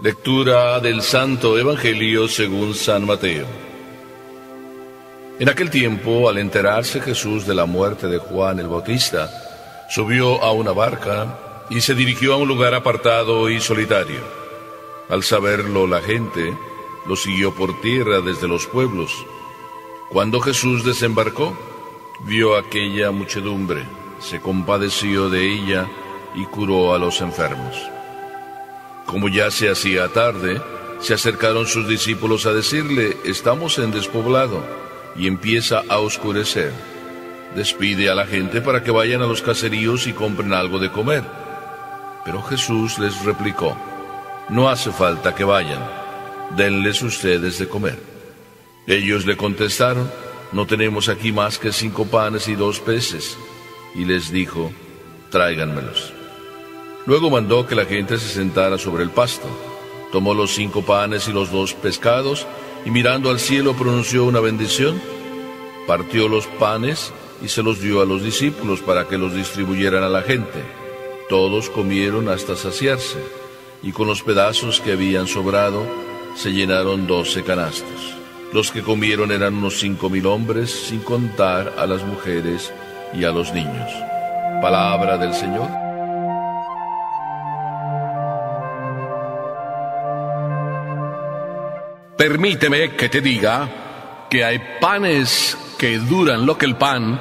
Lectura del Santo Evangelio según San Mateo. En aquel tiempo, al enterarse Jesús de la muerte de Juan el Bautista, subió a una barca y se dirigió a un lugar apartado y solitario. Al saberlo la gente, lo siguió por tierra desde los pueblos. Cuando Jesús desembarcó, vio aquella muchedumbre, se compadeció de ella y curó a los enfermos. Como ya se hacía tarde, se acercaron sus discípulos a decirle: estamos en despoblado y empieza a oscurecer. Despide a la gente para que vayan a los caseríos y compren algo de comer. Pero Jesús les replicó: no hace falta que vayan, denles ustedes de comer. Ellos le contestaron: no tenemos aquí más que 5 panes y 2 peces. Y les dijo: tráiganmelos. Luego mandó que la gente se sentara sobre el pasto. Tomó los 5 panes y los 2 pescados, y mirando al cielo pronunció una bendición. Partió los panes y se los dio a los discípulos para que los distribuyeran a la gente. Todos comieron hasta saciarse, y con los pedazos que habían sobrado, se llenaron 12 canastos. Los que comieron eran unos 5,000 hombres, sin contar a las mujeres y a los niños. Palabra del Señor. Permíteme que te diga que hay panes que duran lo que el pan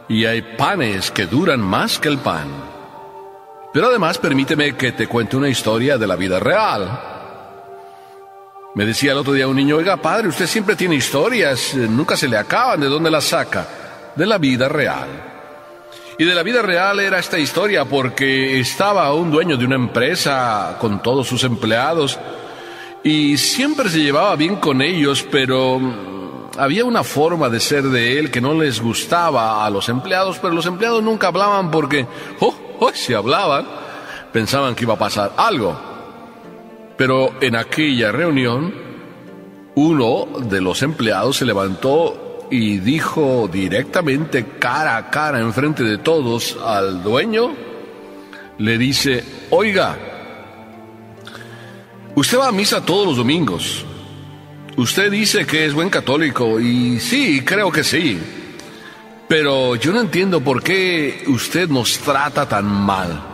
y hay panes que duran más que el pan. Pero además permíteme que te cuente una historia de la vida real. Me decía el otro día un niño: oiga, padre, usted siempre tiene historias, nunca se le acaban. ¿De dónde las saca? De la vida real. Y de la vida real era esta historia porque estaba un dueño de una empresa con todos sus empleados y siempre se llevaba bien con ellos, pero había una forma de ser de él que no les gustaba a los empleados, pero los empleados nunca hablaban porque, si hablaban, pensaban que iba a pasar algo. Pero en aquella reunión, uno de los empleados se levantó y dijo directamente, cara a cara, enfrente de todos, al dueño, le dice: oiga, usted va a misa todos los domingos. Usted dice que es buen católico, y sí, creo que sí. Pero yo no entiendo por qué usted nos trata tan mal.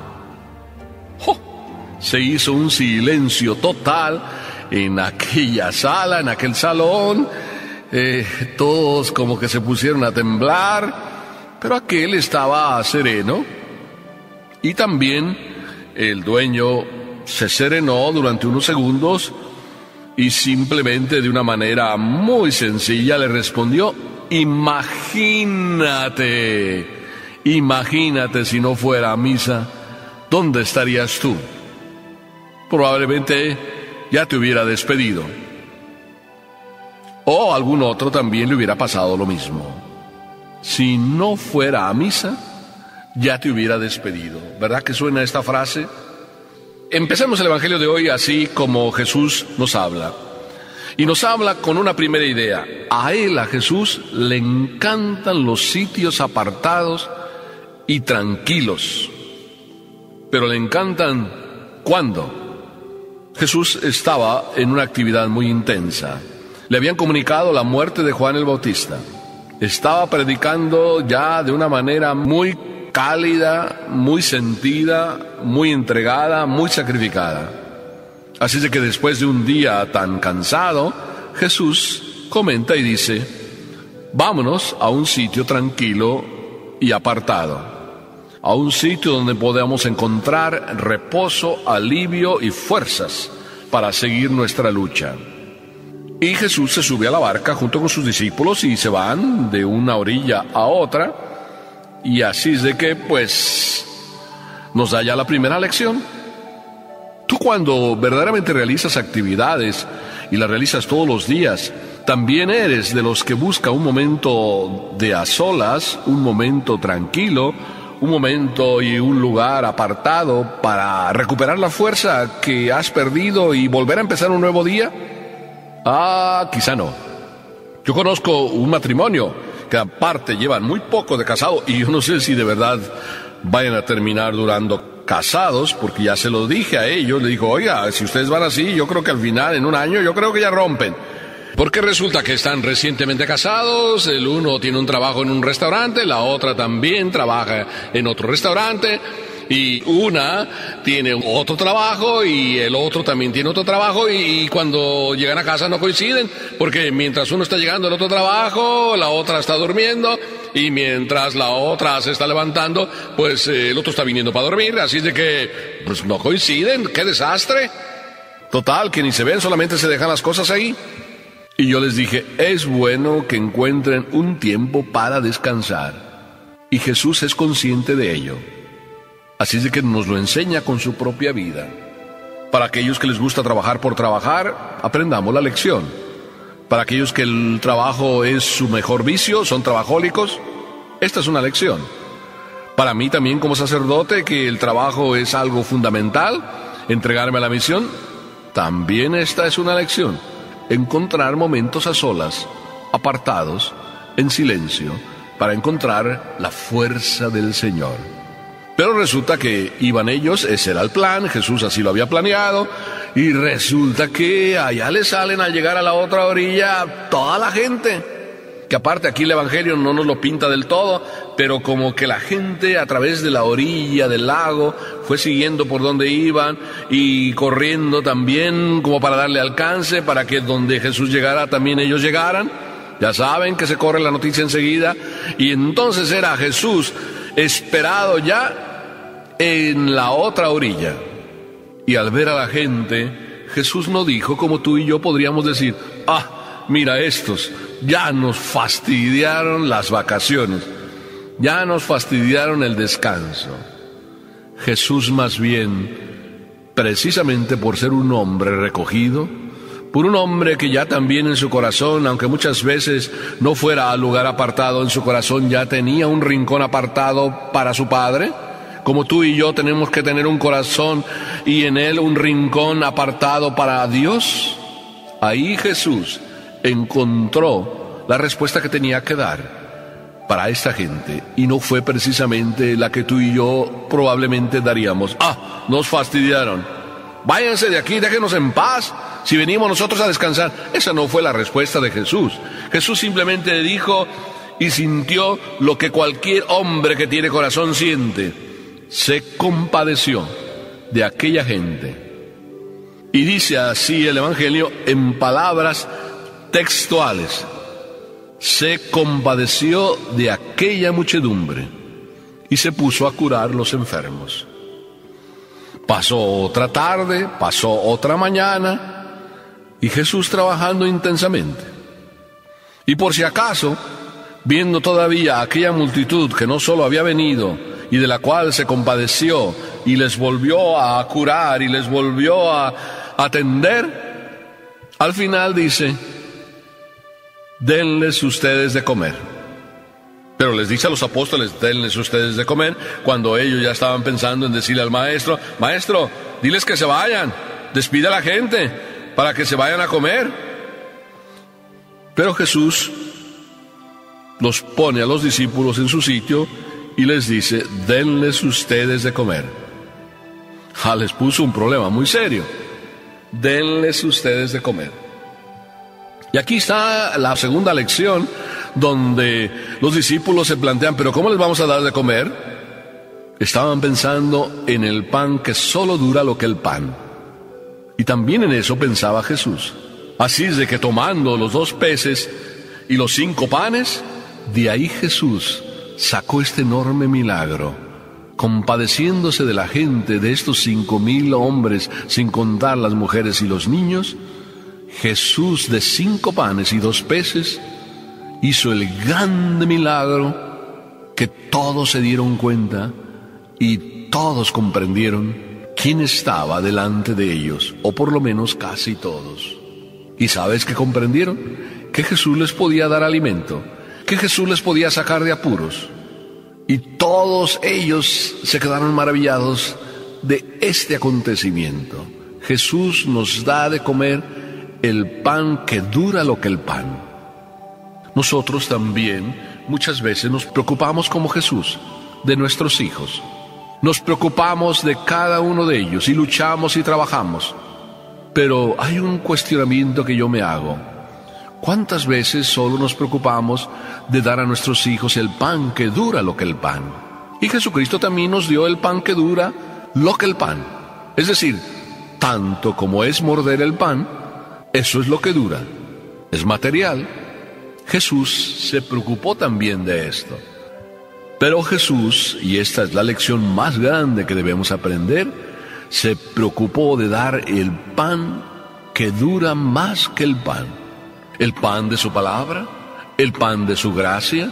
Se hizo un silencio total en aquella sala, en aquel salón. Todos como que se pusieron a temblar, pero aquel estaba sereno. Y también el dueño se serenó durante unos segundos y simplemente de una manera muy sencilla le respondió: imagínate si no fuera a misa, ¿dónde estarías tú? Probablemente ya te hubiera despedido. O algún otro también le hubiera pasado lo mismo. Si no fuera a misa, ya te hubiera despedido. ¿Verdad que suena esta frase? Empecemos el Evangelio de hoy así como Jesús nos habla. Y nos habla con una primera idea. A él, a Jesús, le encantan los sitios apartados y tranquilos. Pero le encantan ¿cuándo? Jesús estaba en una actividad muy intensa. Le habían comunicado la muerte de Juan el Bautista. Estaba predicando ya de una manera muy cálida, muy sentida, muy entregada, muy sacrificada. Así de que después de un día tan cansado, Jesús comenta y dice: vámonos a un sitio tranquilo y apartado, a un sitio donde podamos encontrar reposo, alivio y fuerzas para seguir nuestra lucha. Y Jesús se sube a la barca junto con sus discípulos y se van de una orilla a otra. Y así es de que, pues, nos da ya la primera lección. Tú, cuando verdaderamente realizas actividades y las realizas todos los días, también eres de los que busca un momento de a solas, un momento tranquilo, un momento y un lugar apartado para recuperar la fuerza que has perdido y volver a empezar un nuevo día. Quizá no. Yo conozco un matrimonio que aparte llevan muy poco de casado y yo no sé si de verdad vayan a terminar durando casados, porque ya se lo dije a ellos, le dijo, oiga, si ustedes van así, yo creo que al final, en un año, yo creo que ya rompen. Porque resulta que están recientemente casados, el uno tiene un trabajo en un restaurante, la otra también trabaja en otro restaurante, y una tiene otro trabajo y el otro también tiene otro trabajo, y cuando llegan a casa no coinciden, porque mientras uno está llegando al otro trabajo, la otra está durmiendo, y mientras la otra se está levantando, pues el otro está viniendo para dormir, así de que pues no coinciden. ¡Qué desastre! Total, que ni se ven, solamente se dejan las cosas ahí. Y yo les dije, es bueno que encuentren un tiempo para descansar. Y Jesús es consciente de ello. Así es de que nos lo enseña con su propia vida. Para aquellos que les gusta trabajar por trabajar, aprendamos la lección. Para aquellos que el trabajo es su mejor vicio, son trabajólicos, esta es una lección. Para mí también como sacerdote, que el trabajo es algo fundamental, entregarme a la misión, también esta es una lección. Encontrar momentos a solas, apartados, en silencio, para encontrar la fuerza del Señor. Pero resulta que iban ellos, ese era el plan, Jesús así lo había planeado, y resulta que allá le salen al llegar a la otra orilla toda la gente. Que aparte aquí el Evangelio no nos lo pinta del todo, pero como que la gente a través de la orilla del lago fue siguiendo por donde iban y corriendo también como para darle alcance, para que donde Jesús llegara también ellos llegaran. Ya saben que se corre la noticia enseguida, y entonces era Jesús esperado ya en la otra orilla. Y al ver a la gente, Jesús no dijo como tú y yo podríamos decir, mira estos, ya nos fastidiaron las vacaciones, ya nos fastidiaron el descanso. Jesús más bien, precisamente por ser un hombre recogido, por un hombre que ya también en su corazón, aunque muchas veces no fuera al lugar apartado, en su corazón ya tenía un rincón apartado para su Padre, como tú y yo tenemos que tener un corazón y en él un rincón apartado para Dios. Ahí Jesús encontró la respuesta que tenía que dar para esta gente, y no fue precisamente la que tú y yo probablemente daríamos. Nos fastidiaron, váyanse de aquí, déjenos en paz, si venimos nosotros a descansar. Esa no fue la respuesta de Jesús. Jesús simplemente dijo y sintió lo que cualquier hombre que tiene corazón siente. Se compadeció de aquella gente. Y dice así el Evangelio en palabras textuales: se compadeció de aquella muchedumbre y se puso a curar los enfermos. Pasó otra tarde, pasó otra mañana, y Jesús trabajando intensamente. Y por si acaso, viendo todavía aquella multitud que no solo había venido y de la cual se compadeció y les volvió a curar y les volvió a atender, al final dice: denles ustedes de comer. Pero les dice a los apóstoles: denles ustedes de comer, cuando ellos ya estaban pensando en decirle al maestro: maestro, diles que se vayan, despide a la gente para que se vayan a comer. Pero Jesús los pone a los discípulos en su sitio y les dice: denles ustedes de comer. Les puso un problema muy serio. Denles ustedes de comer. Y aquí está la segunda lección, donde los discípulos se plantean: ¿pero cómo les vamos a dar de comer? Estaban pensando en el pan que solo dura lo que el pan. Y también en eso pensaba Jesús. Así es de que tomando los 2 peces y los 5 panes, de ahí Jesús sacó este enorme milagro, compadeciéndose de la gente, de estos 5,000 hombres, sin contar las mujeres y los niños. Jesús, de 5 panes y 2 peces, hizo el grande milagro que todos se dieron cuenta y todos comprendieron quién estaba delante de ellos, o por lo menos casi todos. ¿Y sabes qué comprendieron? Que Jesús les podía dar alimento, que Jesús les podía sacar de apuros. Y todos ellos se quedaron maravillados de este acontecimiento. Jesús nos da de comer el pan que dura lo que el pan. Nosotros también muchas veces nos preocupamos como Jesús de nuestros hijos. Nos preocupamos de cada uno de ellos y luchamos y trabajamos. Pero hay un cuestionamiento que yo me hago. ¿Cuántas veces solo nos preocupamos de dar a nuestros hijos el pan que dura lo que el pan? Y Jesucristo también nos dio el pan que dura lo que el pan. Es decir, tanto como es morder el pan, eso es lo que dura. Es material. Jesús se preocupó también de esto. Pero Jesús, y esta es la lección más grande que debemos aprender, se preocupó de dar el pan que dura más que el pan. El pan de su palabra, el pan de su gracia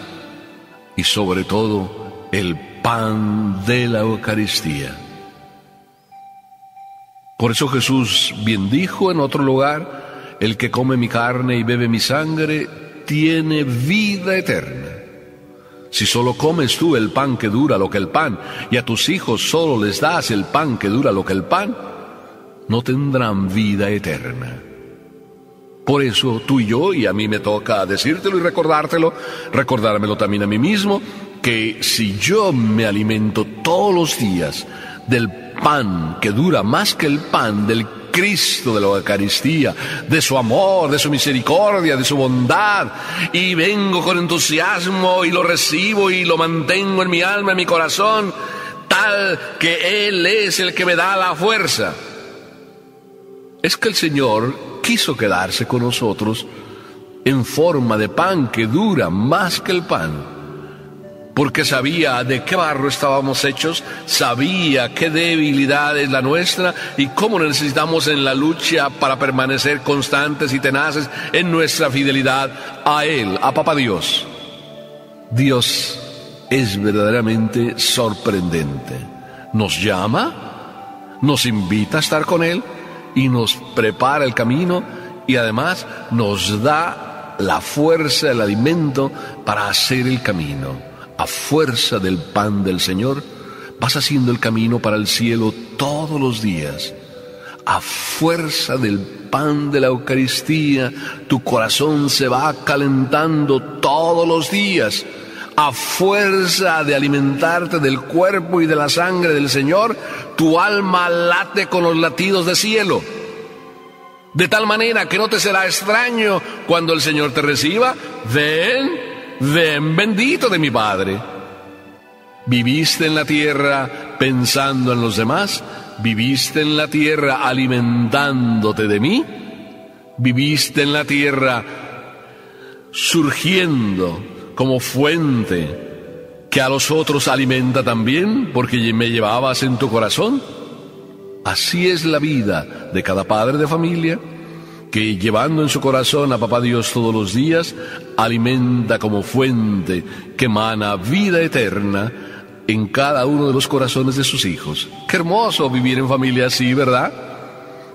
y sobre todo el pan de la Eucaristía. Por eso Jesús bien dijo en otro lugar: el que come mi carne y bebe mi sangre tiene vida eterna. Si solo comes tú el pan que dura lo que el pan, y a tus hijos solo les das el pan que dura lo que el pan, no tendrán vida eterna. Por eso tú y yo, y a mí me toca decírtelo y recordármelo también a mí mismo, que si yo me alimento todos los días del pan que dura más que el pan, del Cristo de la Eucaristía, de su amor, de su misericordia, de su bondad, y vengo con entusiasmo y lo recibo y lo mantengo en mi alma, en mi corazón, tal que Él es el que me da la fuerza. Es que el Señor quiso quedarse con nosotros en forma de pan que dura más que el pan, porque sabía de qué barro estábamos hechos, sabía qué debilidad es la nuestra y cómo necesitamos en la lucha para permanecer constantes y tenaces en nuestra fidelidad a Él, a Papá Dios. Dios es verdaderamente sorprendente. Nos llama, nos invita a estar con Él y nos prepara el camino y además nos da la fuerza, el alimento para hacer el camino. A fuerza del pan del Señor, vas haciendo el camino para el cielo todos los días. A fuerza del pan de la Eucaristía, tu corazón se va calentando todos los días. A fuerza de alimentarte del cuerpo y de la sangre del Señor, tu alma late con los latidos del cielo. De tal manera que no te será extraño cuando el Señor te reciba: ven bendito de mi Padre. ¿Viviste en la tierra pensando en los demás? ¿Viviste en la tierra alimentándote de mí? ¿Viviste en la tierra surgiendo como fuente que a los otros alimenta también, porque me llevabas en tu corazón? Así es la vida de cada padre de familia, que llevando en su corazón a Papá Dios todos los días, alimenta como fuente que emana vida eterna en cada uno de los corazones de sus hijos. Qué hermoso vivir en familia así, ¿verdad?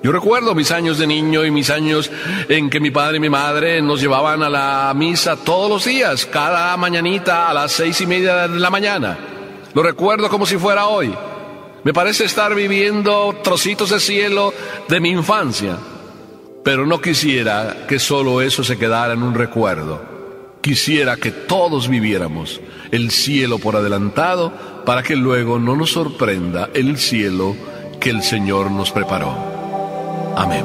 Yo recuerdo mis años de niño y mis años en que mi padre y mi madre nos llevaban a la misa todos los días, cada mañanita a las 6:30 de la mañana. Lo recuerdo como si fuera hoy. Me parece estar viviendo trocitos de cielo de mi infancia. Pero no quisiera que solo eso se quedara en un recuerdo. Quisiera que todos viviéramos el cielo por adelantado, para que luego no nos sorprenda el cielo que el Señor nos preparó. Amén.